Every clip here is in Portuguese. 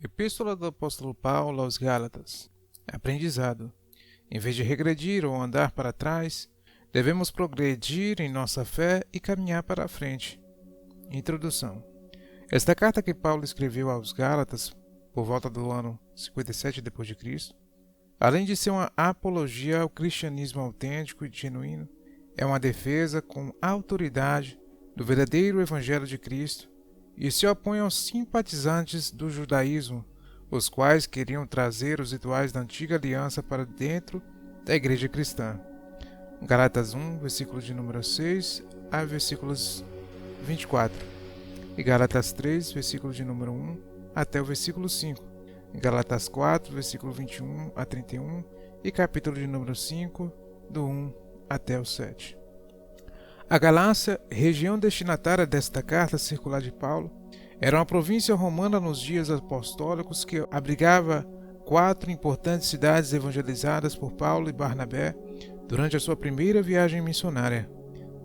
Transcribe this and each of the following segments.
Epístola do apóstolo Paulo aos Gálatas. Aprendizado. Em vez de regredir ou andar para trás, devemos progredir em nossa fé e caminhar para a frente. Introdução. Esta carta que Paulo escreveu aos Gálatas por volta do ano 57 d.C., além de ser uma apologia ao cristianismo autêntico e genuíno, é uma defesa com autoridade do verdadeiro Evangelho de Cristo e se opõe aos simpatizantes do judaísmo, os quais queriam trazer os rituais da antiga aliança para dentro da igreja cristã. Gálatas 1, versículo de número 6 a versículos 24. E Gálatas 3, versículo de número 1 até o versículo 5. Gálatas 4, versículo 21 a 31 e capítulo de número 5, do 1 até o 7. A Galácia, região destinatária desta carta circular de Paulo, era uma província romana nos dias apostólicos que abrigava 4 importantes cidades evangelizadas por Paulo e Barnabé durante a sua primeira viagem missionária: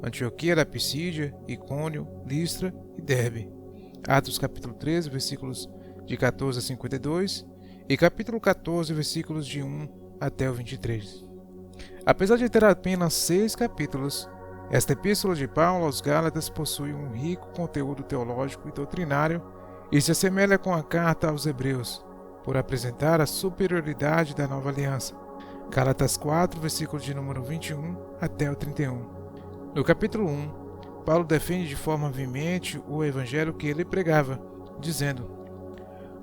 Antioquia da Pisídia, Icônio, Listra e Derbe. Atos capítulo 13, versículos de 14 a 52 e capítulo 14, versículos de 1 até o 23. Apesar de ter apenas 6 capítulos, esta epístola de Paulo aos Gálatas possui um rico conteúdo teológico e doutrinário e se assemelha com a carta aos Hebreus, por apresentar a superioridade da nova aliança. Gálatas 4, versículo de número 21 até o 31. No capítulo 1, Paulo defende de forma veemente o evangelho que ele pregava, dizendo: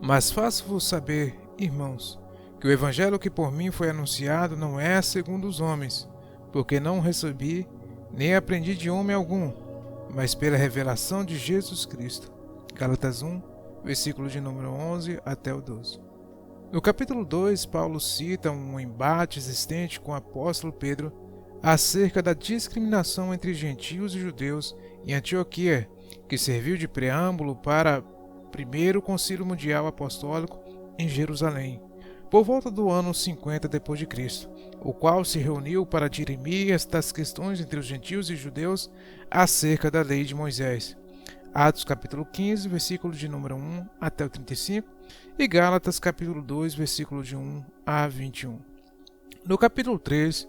"Mas faço-vos saber, irmãos, que o evangelho que por mim foi anunciado não é segundo os homens, porque não recebi nem aprendi de homem algum, mas pela revelação de Jesus Cristo." Gálatas 1, versículo de número 11 até o 12. No capítulo 2, Paulo cita um embate existente com o apóstolo Pedro acerca da discriminação entre gentios e judeus em Antioquia, que serviu de preâmbulo para o primeiro concílio mundial apostólico em Jerusalém, por volta do ano 50 d.C., o qual se reuniu para dirimir estas questões entre os gentios e judeus acerca da lei de Moisés. Atos capítulo 15, versículo de número 1 até o 35 e Gálatas capítulo 2, versículo de 1 a 21. No capítulo 3,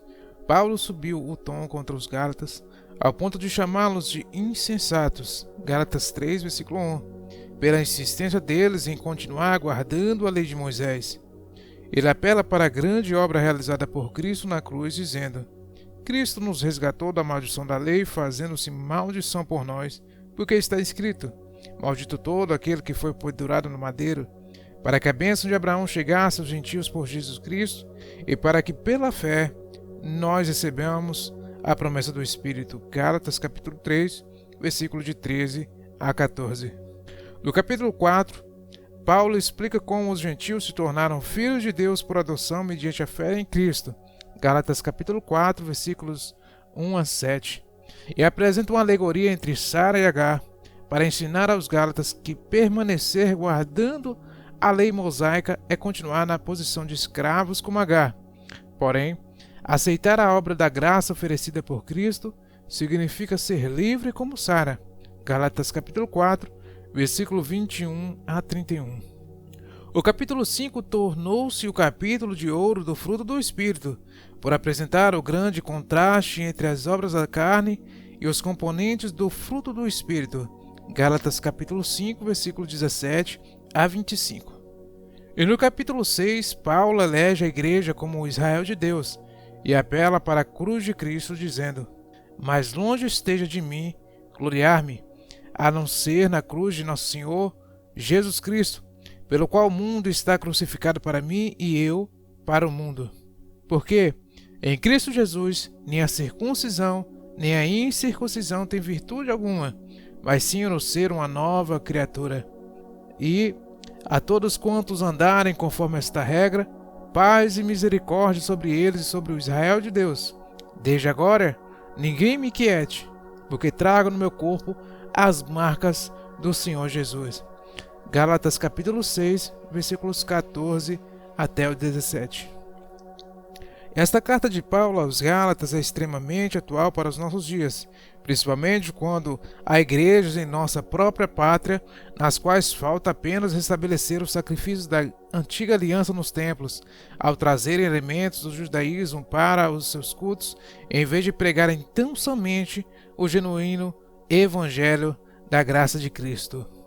Paulo subiu o tom contra os Gálatas ao ponto de chamá-los de insensatos. Gálatas 3, versículo 1, pela insistência deles em continuar guardando a lei de Moisés. Ele apela para a grande obra realizada por Cristo na cruz, dizendo: "Cristo nos resgatou da maldição da lei, fazendo-se maldição por nós, porque está escrito: Maldito todo aquele que foi pendurado no madeiro, para que a bênção de Abraão chegasse aos gentios por Jesus Cristo, e para que pela fé nós recebamos a promessa do Espírito." Gálatas capítulo 3, versículo de 13 a 14. No capítulo 4, Paulo explica como os gentios se tornaram filhos de Deus por adoção mediante a fé em Cristo. Gálatas capítulo 4, versículos 1 a 7. E apresenta uma alegoria entre Sara e Agar, para ensinar aos Gálatas que permanecer guardando a lei mosaica é continuar na posição de escravos como Agar. Porém, aceitar a obra da graça oferecida por Cristo significa ser livre como Sara. Gálatas capítulo 4, versículo 21 a 31. O capítulo 5 tornou-se o capítulo de ouro do fruto do Espírito, por apresentar o grande contraste entre as obras da carne e os componentes do fruto do Espírito. Gálatas capítulo 5, versículo 17 a 25. E no capítulo 6, Paulo elege a igreja como o Israel de Deus e apela para a cruz de Cristo, dizendo: "Mas longe esteja de mim gloriar-me, a não ser na cruz de nosso Senhor Jesus Cristo, pelo qual o mundo está crucificado para mim e eu para o mundo. Porque em Cristo Jesus nem a circuncisão nem a incircuncisão tem virtude alguma, mas sim no ser uma nova criatura. E a todos quantos andarem conforme esta regra, paz e misericórdia sobre eles e sobre o Israel de Deus. Desde agora ninguém me inquiete, porque trago no meu corpo as marcas do Senhor Jesus." Gálatas capítulo 6, versículos 14 até o 17. Esta carta de Paulo aos Gálatas é extremamente atual para os nossos dias, principalmente quando há igrejas em nossa própria pátria, nas quais falta apenas restabelecer os sacrifícios da antiga aliança nos templos, ao trazerem elementos do judaísmo para os seus cultos, em vez de pregarem tão somente o genuíno Evangelho da graça de Cristo.